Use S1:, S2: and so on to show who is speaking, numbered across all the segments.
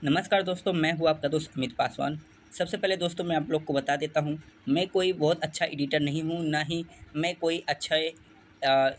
S1: नमस्कार दोस्तों, मैं हूँ आपका दोस्त अमित पासवान। सबसे पहले दोस्तों मैं आप लोग को बता देता हूँ, मैं कोई बहुत अच्छा एडिटर नहीं हूँ, ना ही मैं कोई अच्छा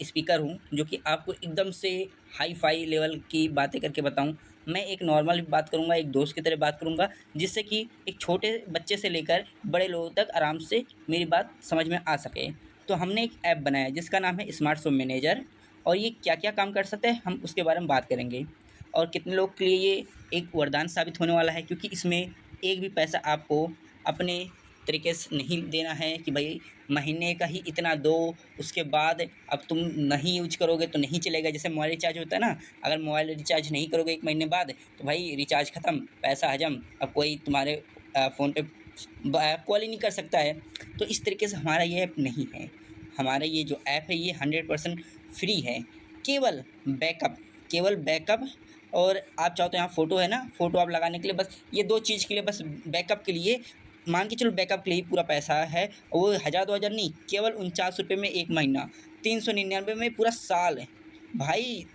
S1: स्पीकर हूँ, जो कि आपको एकदम से हाई-फ़ाई लेवल की बातें करके बताऊँ। मैं एक नॉर्मल बात करूँगा, एक दोस्त की तरह बात करूँगा, जिससे कि एक छोटे बच्चे से लेकर बड़े लोगों तक आराम से मेरी बात समझ में आ सके। तो हमने एक ऐप बनाया जिसका नाम है स्मार्ट शॉप मैनेजर और ये क्या-क्या काम कर सकता है, हम उसके बारे में बात करेंगे। और कितने लोग के लिए ये एक वरदान साबित होने वाला है, क्योंकि इसमें एक भी पैसा आपको अपने तरीके से नहीं देना है कि भाई महीने का ही इतना दो, उसके बाद अब तुम नहीं यूज करोगे तो नहीं चलेगा। जैसे मोबाइल रिचार्ज होता है ना, अगर मोबाइल रिचार्ज नहीं करोगे 1 महीने बाद तो भाई रिचार्ज ख़त्म, पैसा हजम, अब कोई तुम्हारे फ़ोन पे कॉल ही नहीं कर सकता है। तो इस तरीके से हमारा ये ऐप नहीं है। हमारा ये जो ऐप है ये 100% फ्री है। केवल बैकअप केवल बैकअप और आप चाहो तो यहाँ फ़ोटो है ना, फ़ोटो आप लगाने के लिए बस ये 2 चीज़ के लिए, बस बैकअप के लिए मान के चलो, बैकअप के लिए ही पूरा पैसा है। और वो 1000-2000 नहीं, केवल ₹49 में 1 महीना, 399 में पूरा साल है। भाई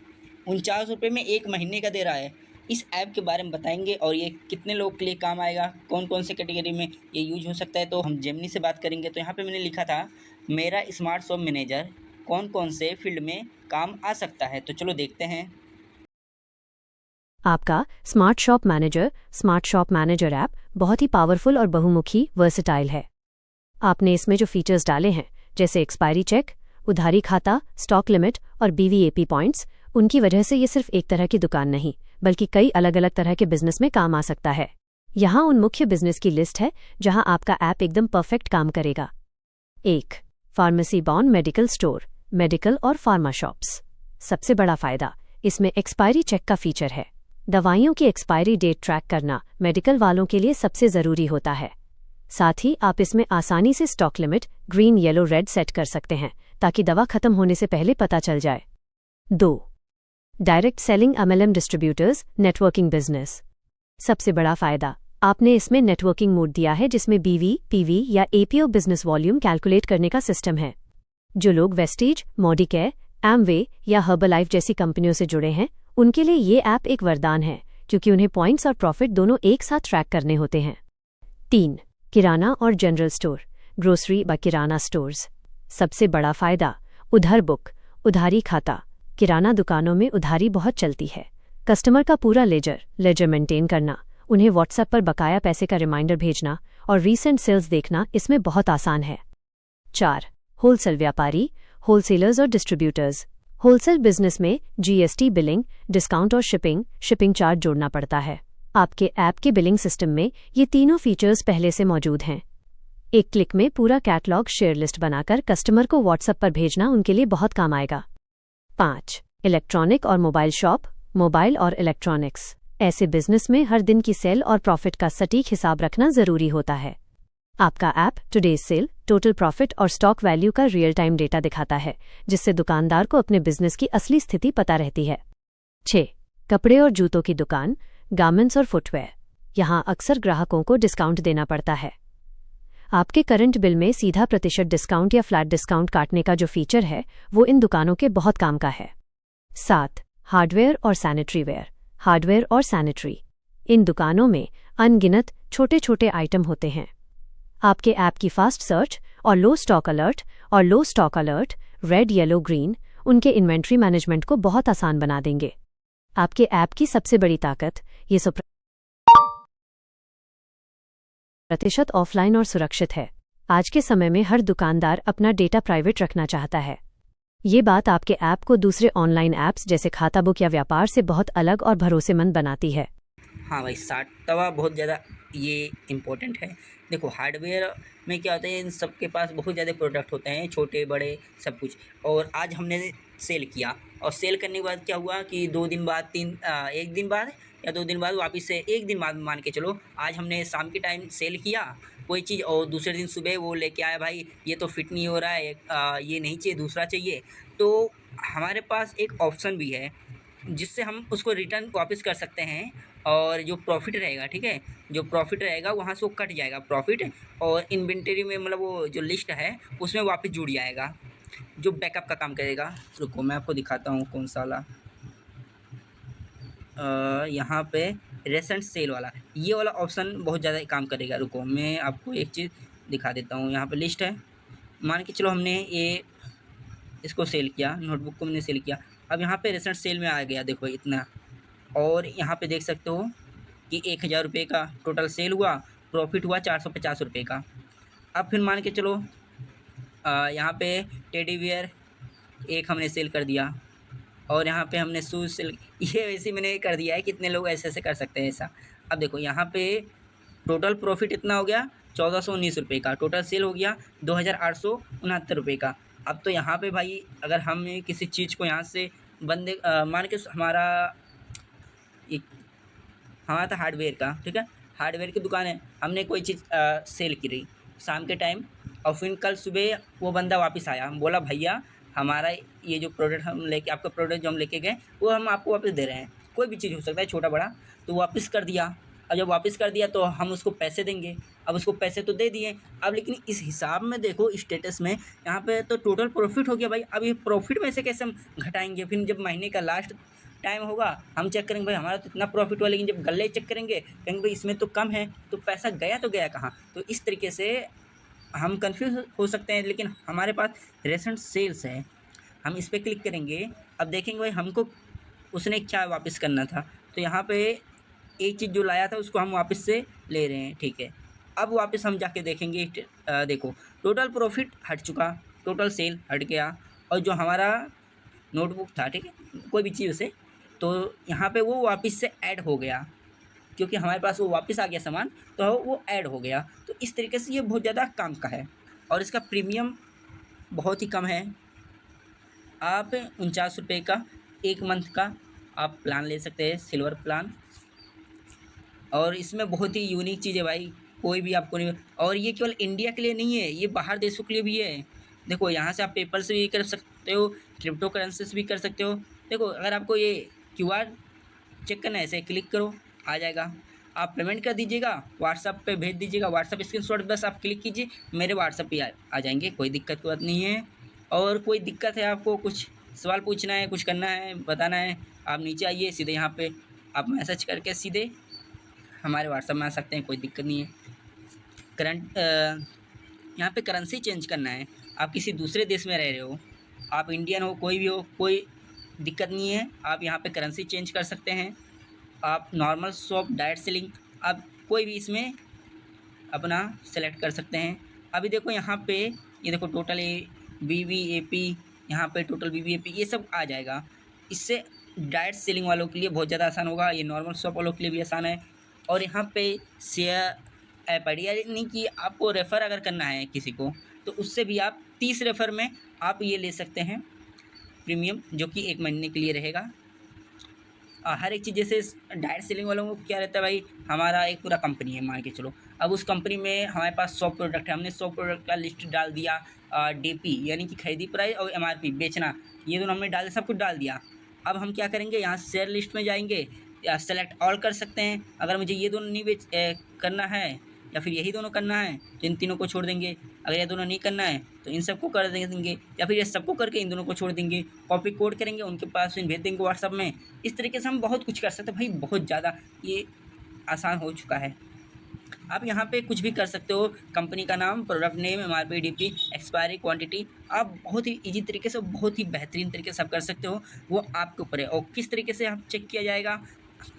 S1: ₹49 में 1 महीने का दे रहा है। इस ऐप के बारे में बताएँगे और ये कितने लोग के लिए काम आएगा, कौन-कौन से कैटेगरी में ये यूज़ हो सकता है, तो हम जेमिनी से बात करेंगे। तो यहाँ पे मैंने लिखा था, मेरा स्मार्ट शॉप मैनेजर कौन-कौन से फ़ील्ड में काम आ सकता है। तो चलो देखते हैं।
S2: आपका स्मार्ट शॉप मैनेजर ऐप बहुत ही पावरफुल और बहुमुखी वर्सेटाइल है। आपने इसमें जो फीचर्स डाले हैं, जैसे एक्सपायरी चेक, उधारी खाता, स्टॉक लिमिट और बीवीएपी पॉइंट्स, उनकी वजह से ये सिर्फ एक तरह की दुकान नहीं, बल्कि कई अलग अलग तरह के बिजनेस में काम आ सकता है। यहाँ उन मुख्य बिजनेस की लिस्ट है जहाँ आपका ऐप एकदम परफेक्ट काम करेगा। 1. Pharmacy bond medical store, medical और फार्मा शॉप्स। सबसे बड़ा फायदा इसमें एक्सपायरी चेक का फीचर है। दवाइयों की एक्सपायरी डेट ट्रैक करना मेडिकल वालों के लिए सबसे जरूरी होता है। साथ ही आप इसमें आसानी से stock limit green, yellow, red set कर सकते हैं ताकि दवा खत्म होने से पहले पता चल जाए। 2. Direct selling MLM distributors networking business. सबसे बड़ा फायदा आपने इसमें नेटवर्किंग मोड दिया है, जिसमें बीवी, पीवी या एपीओ बिजनेस वॉल्यूम कैलकुलेट करने का सिस्टम है। जो लोग वेस्टीज, मॉडिकेयर, एमवे या हर्बलाइफ जैसी कंपनियों से जुड़े हैं, उनके लिए ये ऐप एक वरदान है, क्योंकि उन्हें पॉइंट्स और प्रॉफिट दोनों एक साथ ट्रैक करने होते हैं। 3. किराना और जनरल स्टोर, ग्रोसरी व किराना स्टोर्स। सबसे बड़ा फायदा उधार बुक, उधारी खाता। किराना दुकानों में उधारी बहुत चलती है। कस्टमर का पूरा लेजर मेंटेन करना, उन्हें व्हाट्सएप पर बकाया पैसे का रिमाइंडर भेजना और रीसेंट सेल्स देखना इसमें बहुत आसान है। 4. होलसेल व्यापारी, होलसेलर्स और डिस्ट्रीब्यूटर्स। होलसेल बिजनेस में जीएसटी, बिलिंग, डिस्काउंट और शिपिंग चार्ज जोड़ना पड़ता है। आपके ऐप के बिलिंग सिस्टम में ये तीनों फीचर्स पहले से मौजूद हैं। एक क्लिक में पूरा कैटलॉग शेयर लिस्ट बनाकर कस्टमर को व्हाट्सएप पर भेजना उनके लिए बहुत काम आएगा। 5. इलेक्ट्रॉनिक और मोबाइल शॉप, मोबाइल और इलेक्ट्रॉनिक्स। ऐसे बिजनेस में हर दिन की सेल और प्रॉफिट का सटीक हिसाब रखना जरूरी होता है। आपका app today's sale, total profit और स्टॉक वैल्यू का रियल टाइम डेटा दिखाता है, जिससे दुकानदार को अपने बिजनेस की असली स्थिति पता रहती है। 6. कपड़े और जूतों की दुकान, गारमेंट्स और फुटवेयर। यहाँ अक्सर ग्राहकों को डिस्काउंट देना पड़ता है। आपके करंट बिल में सीधा प्रतिशत डिस्काउंट या फ्लैट डिस्काउंट काटने का जो फीचर है, वो इन दुकानों के बहुत काम का है। 7. हार्डवेयर और सैनिटरी वेयर, हार्डवेयर और सैनिटरी। इन दुकानों में अनगिनत छोटे छोटे आइटम होते हैं। आपके ऐप की फास्ट सर्च और low stock alert, red, yellow, green, उनके इन्वेंट्री मैनेजमेंट को बहुत आसान बना देंगे। आपके ऐप की सबसे बड़ी ताकत ये 100% ऑफलाइन और सुरक्षित है। आज के समय में हर दुकानदार अपना डेटा प्राइवेट रखना चाहता है। ये बात आपके ऐप को दूसरे ऑनलाइन ऐप्स जैसे खाता बुक या व्यापार से बहुत अलग और भरोसेमंद बनाती है।
S1: हाँ भाई, सातवा बहुत ज़्यादा ये इम्पोर्टेंट है। देखो, हार्डवेयर में क्या होता है, इन सब के पास बहुत ज़्यादा प्रोडक्ट होते हैं, छोटे बड़े सब कुछ। और आज हमने सेल किया और सेल करने के बाद क्या हुआ कि 2 दिन बाद 1 दिन बाद या 2 दिन बाद वापस से 1 दिन बाद मान के चलो, आज हमने शाम के टाइम सेल किया कोई चीज़ और दूसरे दिन सुबह वो लेके आया, भाई ये तो फिट नहीं हो रहा है, ये नहीं चाहिए, दूसरा चाहिए। तो हमारे पास एक ऑप्शन भी है जिससे हम उसको रिटर्न वापस कर सकते हैं। और जो प्रॉफ़िट रहेगा, ठीक है? जो प्रॉफ़िट रहेगा वहाँ से वो कट जाएगा प्रॉफ़िट, और इन्वेंटरी में मतलब वो जो लिस्ट है उसमें वापस जुड़ जाएगा, जो बैकअप का काम करेगा। रुको मैं आपको दिखाता हूँ कौन सा वाला। यहाँ पे रेसेंट सेल वाला, ये वाला ऑप्शन बहुत ज़्यादा काम करेगा। रुको मैं आपको एक चीज़ दिखा देता हूँ। यहाँ पे लिस्ट है, मान के चलो हमने ये इसको सेल किया, नोटबुक को हमने सेल किया। अब यहाँ पे रिसेंट सेल में आ गया, देखो भाई इतना। और यहाँ पे देख सकते हो कि 1000 रुपये का टोटल सेल हुआ, प्रॉफिट हुआ 450 रुपये का। अब फिर मान के चलो यहाँ पे टेडी बियर एक हमने सेल कर दिया, और यहाँ पे हमने शूज़ सेल, ये वैसे मैंने कर दिया है। कितने लोग ऐसे ऐसे कर सकते हैं ऐसा। अब देखो यहाँ पे टोटल प्रॉफिट इतना हो गया 1419 रुपये का, टोटल सेल हो गया 2869 रुपये का। अब तो यहाँ पे भाई अगर हम किसी चीज़ को यहाँ से बंदे मान के हमारा एक हमारा था हार्डवेयर का, ठीक है, हार्डवेयर की दुकान है, हमने कोई चीज़ सेल की रही शाम के टाइम, और फिर कल सुबह वो बंदा वापस आया, हम बोला भैया हमारा ये जो प्रोडक्ट हम लेके, आपका प्रोडक्ट जो हम लेके गए वो हम आपको वापस दे रहे हैं। कोई भी चीज़ हो सकता है छोटा बड़ा, तो वापस कर दिया। अब जब वापस कर दिया तो हम उसको पैसे देंगे। अब उसको पैसे तो दे दिए, अब लेकिन इस हिसाब में देखो स्टेटस में यहाँ पे तो टोटल प्रॉफिट हो गया भाई। अब ये प्रॉफिट में से कैसे हम घटाएंगे? फिर जब महीने का लास्ट टाइम होगा हम चेक करेंगे भाई हमारा तो इतना प्रॉफिट हुआ, लेकिन जब गल्ले चेक करेंगे कहेंगे भाई इसमें तो कम है, तो पैसा गया तो गया कहाँ? तो इस तरीके से हम कंफ्यूज हो सकते हैं। लेकिन हमारे पास रेसेंट सेल्स है, हम इस पर क्लिक करेंगे। अब देखेंगे भाई हमको उसने क्या वापस करना था, तो यहाँ पे एक चीज़ जो लाया था उसको हम वापस से ले रहे हैं, ठीक है। अब वापस हम जाके देखेंगे, देखो टोटल प्रॉफिट हट चुका, टोटल सेल हट गया, और जो हमारा नोटबुक था, ठीक है, कोई भी चीज़ से, तो यहाँ पे वो वापस से ऐड हो गया, क्योंकि हमारे पास वो वापस आ गया सामान, तो वो ऐड हो गया। तो इस तरीके से ये बहुत ज़्यादा काम का है, और इसका प्रीमियम बहुत ही कम है। आप 49 रुपये का 1 मंथ का आप प्लान ले सकते हैं, सिल्वर प्लान। और इसमें बहुत ही यूनिक चीज़ है भाई, कोई भी आपको नहीं। और ये केवल इंडिया के लिए नहीं है, ये बाहर देशों के लिए भी है। देखो यहाँ से आप पेपर से भी कर सकते हो, क्रिप्टो करेंसी से भी कर सकते हो। देखो अगर आपको ये क्यूआर चेक करना है, ऐसे क्लिक करो आ जाएगा, आप पेमेंट कर दीजिएगा, व्हाट्सअप पे भेज दीजिएगा, व्हाट्सअप स्क्रीनशॉट बस आप क्लिक कीजिए, मेरे व्हाट्सअप पे आ जाएंगे, कोई दिक्कत की बात नहीं है। और कोई दिक्कत है, आपको कुछ सवाल पूछना है, कुछ करना है, बताना है, आप नीचे आइए, सीधे यहाँ पे आप मैसेज करके सीधे हमारे व्हाट्सअप में आ सकते हैं, कोई दिक्कत नहीं है। करंट यहाँ पे करेंसी चेंज करना है, आप किसी दूसरे देश में रह रहे हो, आप इंडियन हो, कोई भी हो, कोई दिक्कत नहीं है, आप यहाँ पे करेंसी चेंज कर सकते हैं। आप नॉर्मल शॉप, डायरेक्ट सेलिंग, आप कोई भी इसमें अपना सेलेक्ट कर सकते हैं। अभी देखो यहाँ पे ये देखो टोटल BBAP, यहाँ पे टोटल BBAP ये सब आ जाएगा। इससे डायरेक्ट सेलिंग वालों के लिए बहुत ज़्यादा आसान होगा, ये नॉर्मल शॉप वालों के लिए भी आसान है। और यहाँ पे शेयर ऐप आईडी, यानी कि आपको रेफ़र अगर करना है किसी को, तो उससे भी आप 30 रेफ़र में आप ये ले सकते हैं प्रीमियम, जो कि 1 महीने के लिए रहेगा। हर एक चीज़, जैसे डायरेक्ट सेलिंग वालों को क्या रहता है भाई, हमारा एक पूरा कंपनी है मान के चलो, अब उस कंपनी में हमारे पास 100 प्रोडक्ट है, हमने 100 प्रोडक्ट का लिस्ट डाल दिया, DP यानी कि खरीदी प्राइस और MRP बेचना, ये दोनों हमने डाल, सब कुछ डाल दिया। अब हम क्या करेंगे, यहाँ से शेयर लिस्ट में जाएंगे, या सेलेक्ट ऑल कर सकते हैं, अगर मुझे ये दोनों नहीं करना है, या फिर यही दोनों करना है तो इन तीनों को छोड़ देंगे, अगर ये दोनों नहीं करना है तो इन सबको कर देंगे, या फिर ये सबको करके इन दोनों को छोड़ देंगे, कॉपी कोड करेंगे, उनके पास फिर भेज देंगे व्हाट्सअप में। इस तरीके से हम बहुत कुछ कर सकते हैं भाई, बहुत ज़्यादा ये आसान हो चुका है। आप यहाँ पे कुछ भी कर सकते हो, कंपनी का नाम, product name, MRP, DP, expiry, quantity, आप बहुत ही ईजी तरीके से, बहुत ही बेहतरीन तरीके से आप कर सकते हो, वो आपके ऊपर है। और किस तरीके से आप चेक किया जाएगा,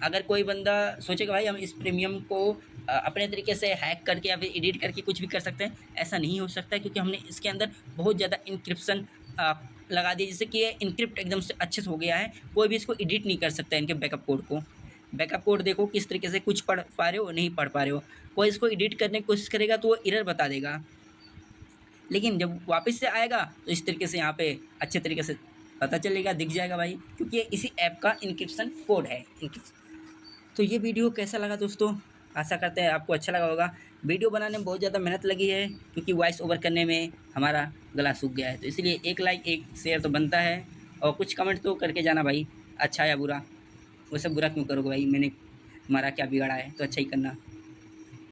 S1: अगर कोई बंदा सोचेगा भाई हम इस प्रीमियम को अपने तरीके से हैक करके या फिर एडिट करके कुछ भी कर सकते हैं, ऐसा नहीं हो सकता है, क्योंकि हमने इसके अंदर बहुत ज़्यादा इनक्रिप्शन लगा दिया, जिससे कि ये इनक्रिप्ट एकदम से अच्छे से हो गया है, कोई भी इसको एडिट नहीं कर सकता है। इनके बैकअप कोड को, बैकअप कोड देखो किस तरीके से, कुछ पढ़ पा रहे हो, नहीं पढ़ पा रहे हो, कोई इसको एडिट करने की कोशिश करेगा तो वो एरर बता देगा, लेकिन जब वापस से आएगा तो इस तरीके से यहाँ पे अच्छे तरीके से पता चलेगा, दिख जाएगा भाई, क्योंकि ये इसी ऐप का इनक्रिप्शन कोड है। तो ये वीडियो कैसा लगा दोस्तों, आशा करते हैं आपको अच्छा लगा होगा। वीडियो बनाने में बहुत ज़्यादा मेहनत लगी है, क्योंकि वॉइस ओवर करने में हमारा गला सूख गया है, तो इसलिए एक लाइक एक शेयर तो बनता है, और कुछ कमेंट तो करके जाना भाई, अच्छा या बुरा। वो सब बुरा क्यों करोगे भाई, मैंने हमारा क्या बिगाड़ा है, तो अच्छा ही करना।